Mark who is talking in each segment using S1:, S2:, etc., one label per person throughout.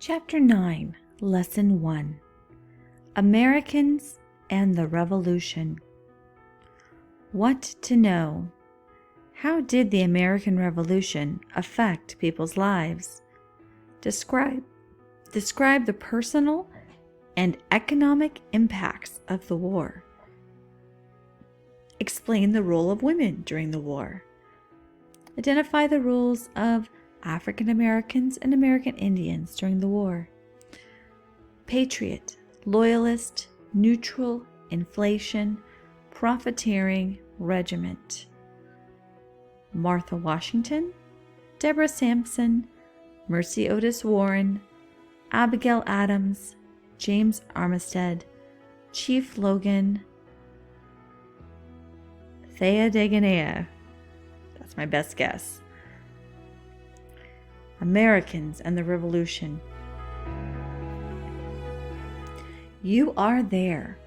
S1: Chapter 9, Lesson 1, Americans and the Revolution. What to know? How did the American Revolution affect people's lives? Describe the personal and economic impacts of the war. Explain the role of women during the war. Identify the roles of African Americans and American Indians during the war. Patriot, loyalist, neutral, inflation, profiteering, regiment. Martha Washington, Deborah Sampson, Mercy Otis Warren, Abigail Adams, James Armistead, Chief Logan, Thea Deganea. That's my best guess. Americans and the Revolution. You are there.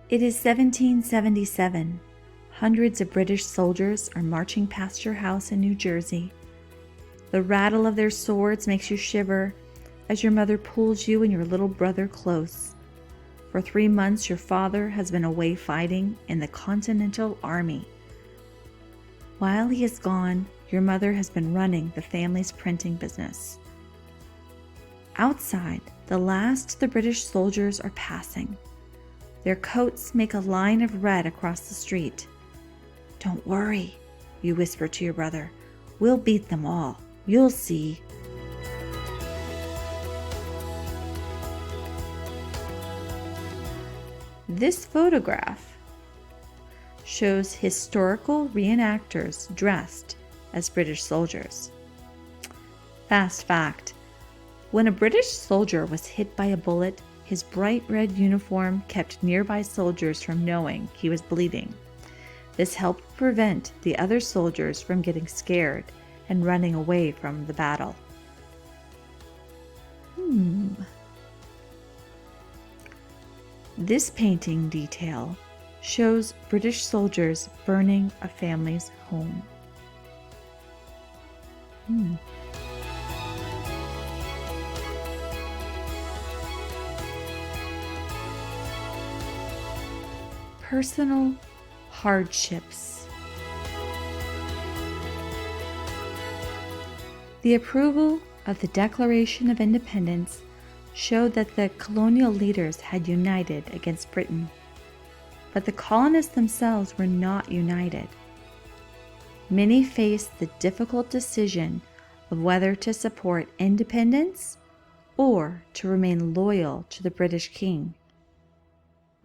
S1: It is 1777. Hundreds of British soldiers are marching past your house in New Jersey. The rattle of their swords makes you shiver as your mother pulls you and your little brother close. For 3 months, your father has been away fighting in the Continental Army. While he is gone, your mother has been running the family's printing business. Outside, the last of the British soldiers are passing. Their coats make a line of red across the street. "Don't worry," you whisper to your brother. "We'll beat them all. You'll see." This photograph shows historical reenactors dressed as British soldiers. Fast fact: when a British soldier was hit by a bullet, his bright red uniform kept nearby soldiers from knowing he was bleeding. This helped prevent the other soldiers from getting scared and running away from the battle. This painting detail shows British soldiers burning a family's home. Personal hardships. The approval of the Declaration of Independence showed that the colonial leaders had united against Britain, but the colonists themselves were not united. Many faced the difficult decision of whether to support independence or to remain loyal to the British king.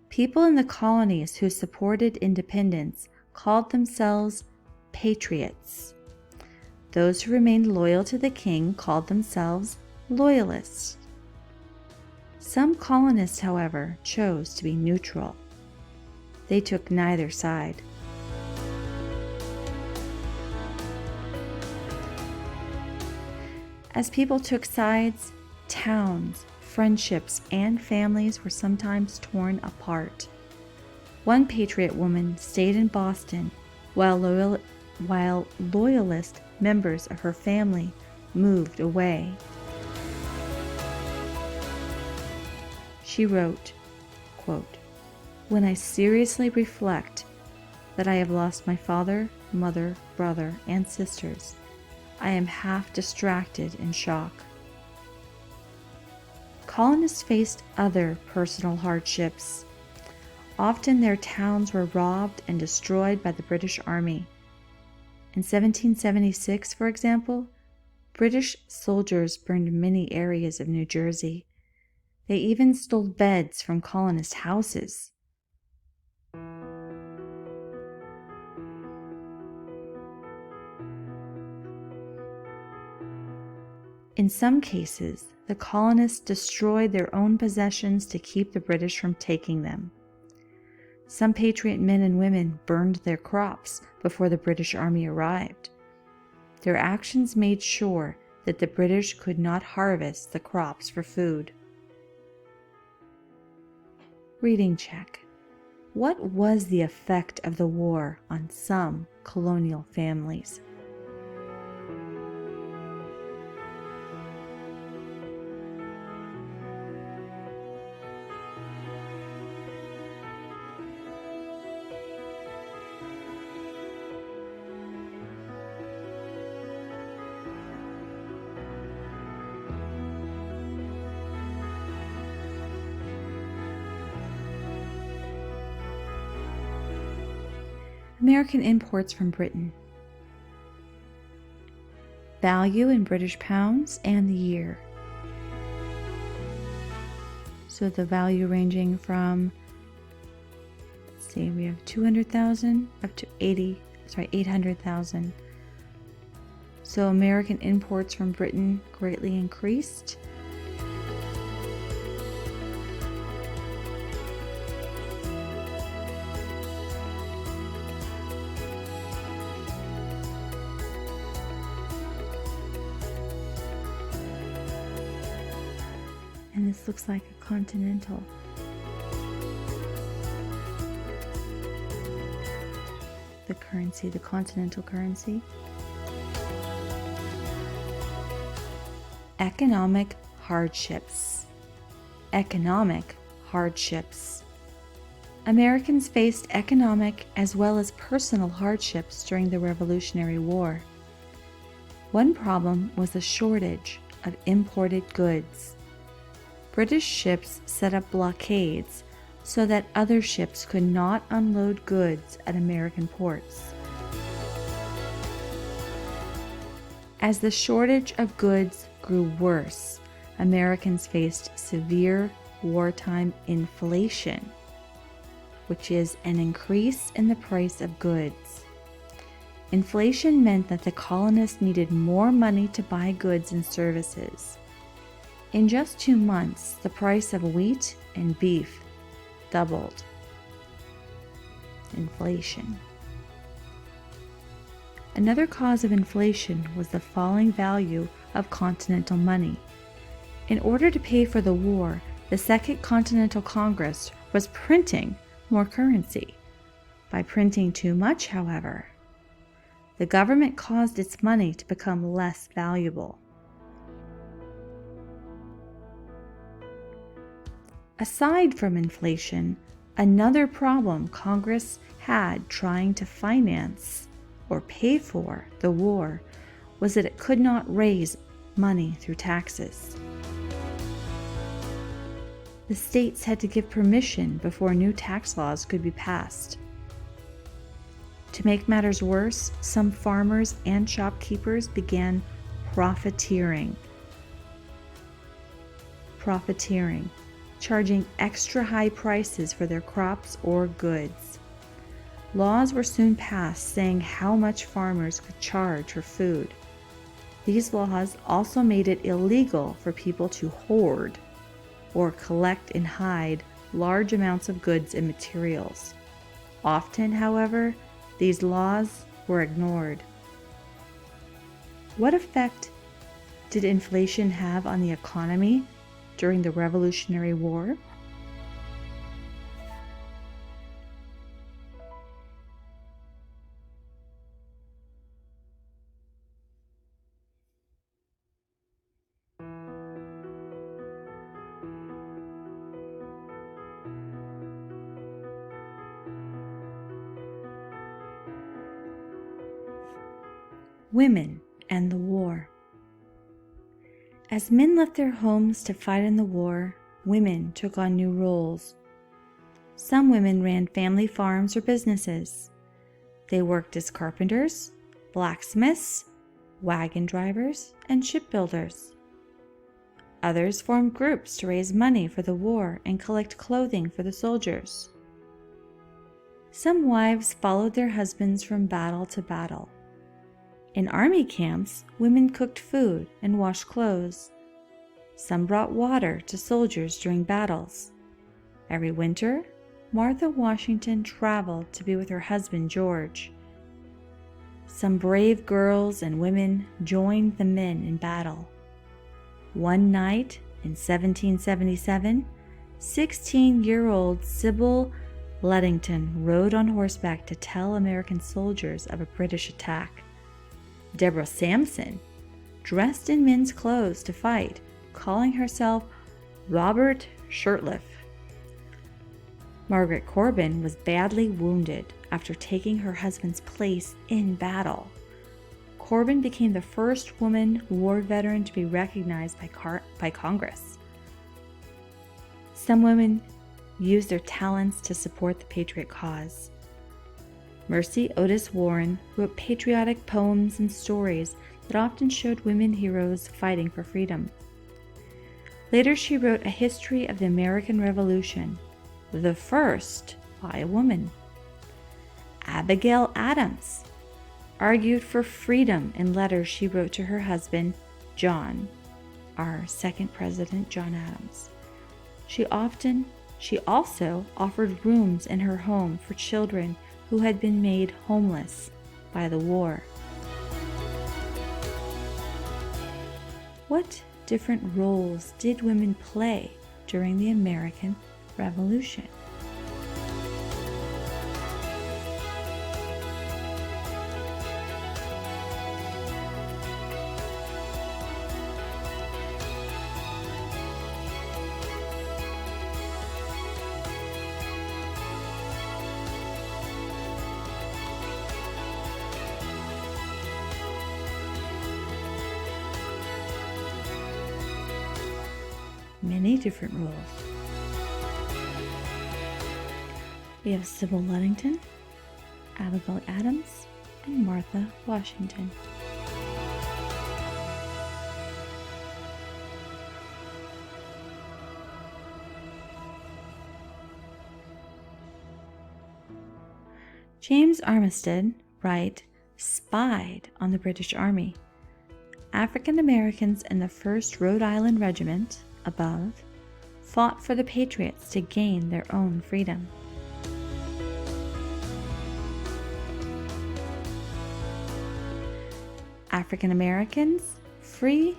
S1: People in the colonies who supported independence called themselves patriots. Those who remained loyal to the king called themselves loyalists. Some colonists, however, chose to be neutral. They took neither side. As people took sides, towns, friendships, and families were sometimes torn apart. One patriot woman stayed in Boston while loyalist members of her family moved away. She wrote, quote, "When I seriously reflect that I have lost my father, mother, brother, and sisters, I am half distracted in shock." Colonists faced other personal hardships. Often their towns were robbed and destroyed by the British Army. In 1776, for example, British soldiers burned many areas of New Jersey. They even stole beds from colonist houses. In some cases, the colonists destroyed their own possessions to keep the British from taking them. Some patriot men and women burned their crops before the British Army arrived. Their actions made sure that the British could not harvest the crops for food. Reading check. What was the effect of the war on some colonial families? American imports from Britain. Value in British pounds and the year. So the value ranging from, let's see, we have 200,000 up to 800,000. So American imports from Britain greatly increased. And this looks like a continental. The currency, the continental currency. Economic hardships. Economic hardships. Americans faced economic as well as personal hardships during the Revolutionary War. One problem was the shortage of imported goods. British ships set up blockades so that other ships could not unload goods at American ports. As the shortage of goods grew worse, Americans faced severe wartime inflation, which is an increase in the price of goods. Inflation meant that the colonists needed more money to buy goods and services. In just 2 months, the price of wheat and beef doubled. Inflation. Another cause of inflation was the falling value of continental money. In order to pay for the war, the Second Continental Congress was printing more currency. By printing too much, however, the government caused its money to become less valuable. Aside from inflation, another problem Congress had trying to finance or pay for the war was that it could not raise money through taxes. The states had to give permission before new tax laws could be passed. To make matters worse, some farmers and shopkeepers began profiteering, charging extra high prices for their crops or goods. Laws were soon passed saying how much farmers could charge for food. These laws also made it illegal for people to hoard or collect and hide large amounts of goods and materials. Often, however, these laws were ignored. What effect did inflation have on the economy during the Revolutionary War? Women and the war. As men left their homes to fight in the war, women took on new roles. Some women ran family farms or businesses. They worked as carpenters, blacksmiths, wagon drivers, and shipbuilders. Others formed groups to raise money for the war and collect clothing for the soldiers. Some wives followed their husbands from battle to battle. In army camps, women cooked food and washed clothes. Some brought water to soldiers during battles. Every winter, Martha Washington traveled to be with her husband George. Some brave girls and women joined the men in battle. One night in 1777, 16-year-old Sybil Ludington rode on horseback to tell American soldiers of a British attack. Deborah Sampson dressed in men's clothes to fight, calling herself Robert Shirtliff. Margaret Corbin was badly wounded after taking her husband's place in battle. Corbin became the first woman war veteran to be recognized by Congress. Some women used their talents to support the Patriot cause. Mercy Otis Warren wrote patriotic poems and stories that often showed women heroes fighting for freedom. Later, she wrote a history of the American Revolution, the first by a woman. Abigail Adams argued for freedom in letters she wrote to her husband, John, our second president, John Adams. She also offered rooms in her home for children who had been made homeless by the war. What different roles did women play during the American Revolution? Many different roles. We have Sybil Ludington, Abigail Adams, and Martha Washington. James Armistead Wright spied on the British Army. African Americans in the 1st Rhode Island Regiment, above, fought for the Patriots to gain their own freedom. African Americans, free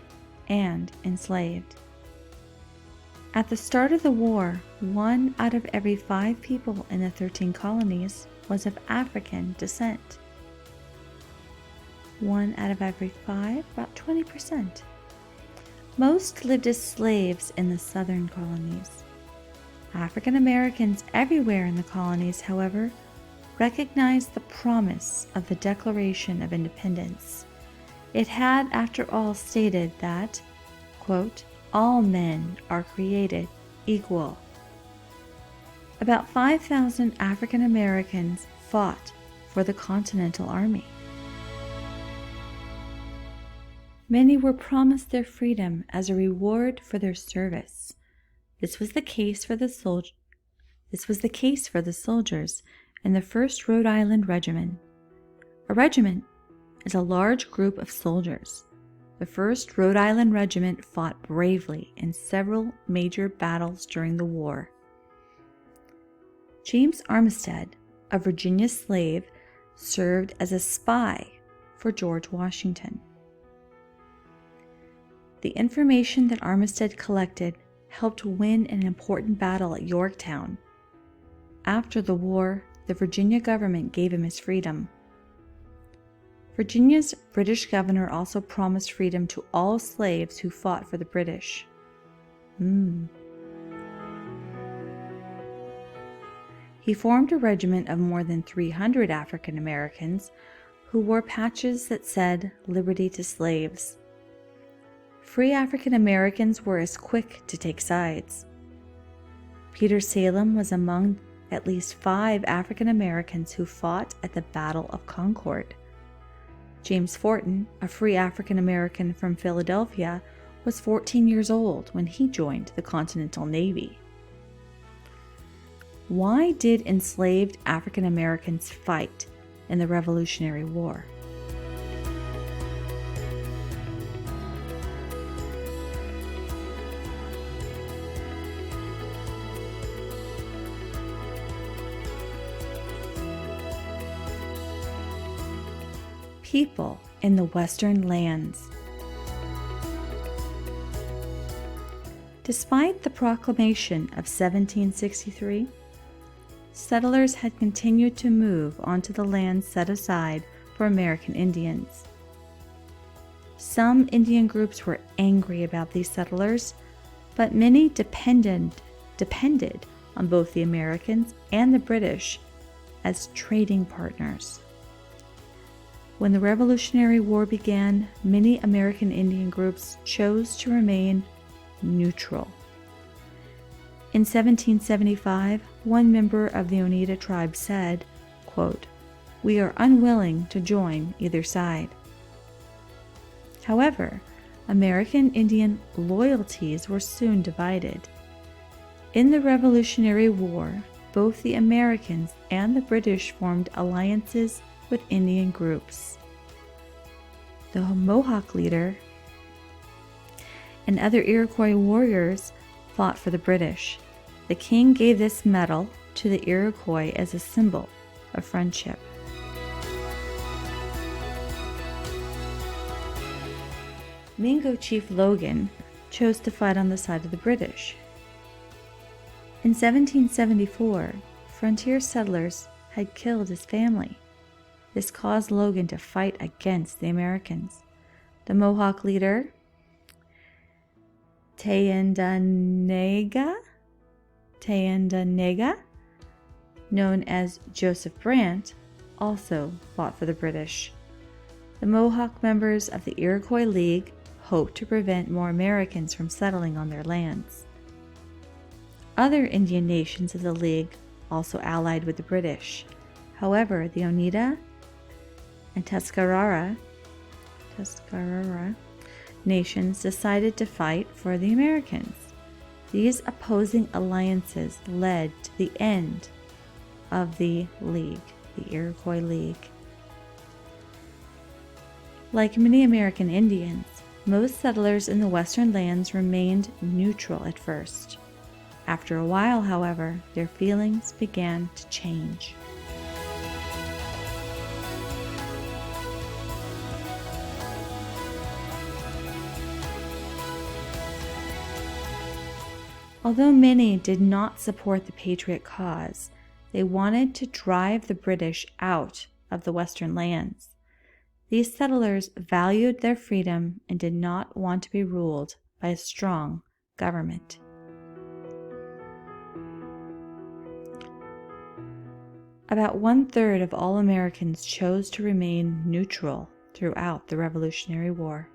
S1: and enslaved. At the start of the war, 1 out of every 5 people in the 13 colonies was of African descent. 1 out of every 5, about 20%. Most lived as slaves in the southern colonies. African Americans everywhere in the colonies, however, recognized the promise of the Declaration of Independence. It had, after all, stated that, quote, all men are created equal. About 5,000 African Americans fought for the Continental Army. Many were promised their freedom as a reward for their service. This was the case for the soldiers in the 1st Rhode Island Regiment. A regiment is a large group of soldiers. The 1st Rhode Island Regiment fought bravely in several major battles during the war. James Armistead, a Virginia slave, served as a spy for George Washington. The information that Armistead collected helped win an important battle at Yorktown. After the war, the Virginia government gave him his freedom. Virginia's British governor also promised freedom to all slaves who fought for the British. He formed a regiment of more than 300 African Americans who wore patches that said "Liberty to Slaves." Free African Americans were as quick to take sides. Peter Salem was among at least 5 African Americans who fought at the Battle of Concord. James Forten, a free African American from Philadelphia, was 14 years old when he joined the Continental Navy. Why did enslaved African Americans fight in the Revolutionary War? People in the Western lands. Despite the proclamation of 1763, settlers had continued to move onto the lands set aside for American Indians. Some Indian groups were angry about these settlers, but many depended on both the Americans and the British as trading partners. When the Revolutionary War began, many American Indian groups chose to remain neutral. In 1775, one member of the Oneida tribe said, quote, we are unwilling to join either side. However, American Indian loyalties were soon divided. In the Revolutionary War, both the Americans and the British formed alliances with Indian groups. The Mohawk leader and other Iroquois warriors fought for the British. The king gave this medal to the Iroquois as a symbol of friendship. Mingo chief Logan chose to fight on the side of the British. In 1774, frontier settlers had killed his family. This caused Logan to fight against the Americans. The Mohawk leader, Thayendanegea, known as Joseph Brant, also fought for the British. The Mohawk members of the Iroquois League hoped to prevent more Americans from settling on their lands. Other Indian nations of the League also allied with the British. However, the Oneida and Tuscarora nations decided to fight for the Americans. These opposing alliances led to the end of the League, the Iroquois League. Like many American Indians, most settlers in the western lands remained neutral at first. After a while, however, their feelings began to change. Although many did not support the Patriot cause, they wanted to drive the British out of the western lands. These settlers valued their freedom and did not want to be ruled by a strong government. About 1/3 of all Americans chose to remain neutral throughout the Revolutionary War.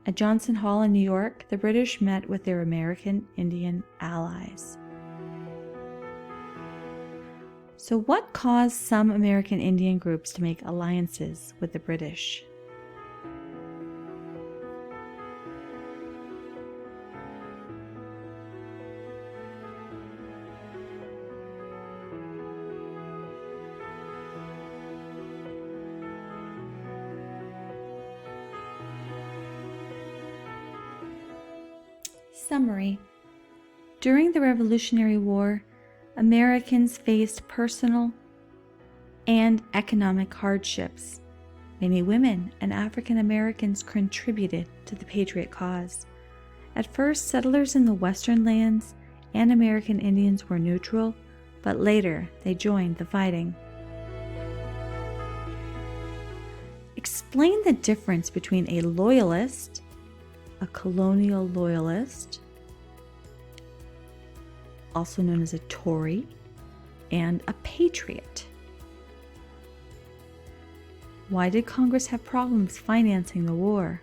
S1: At Johnson Hall in New York, the British met with their American Indian allies. So what caused some American Indian groups to make alliances with the British? Summary. During the Revolutionary War, Americans faced personal and economic hardships. Many women and African Americans contributed to the Patriot cause. At first, settlers in the western lands and American Indians were neutral, but later they joined the fighting. Explain the difference between a loyalist, a colonial loyalist, also known as a Tory, and a patriot. Why did Congress have problems financing the war?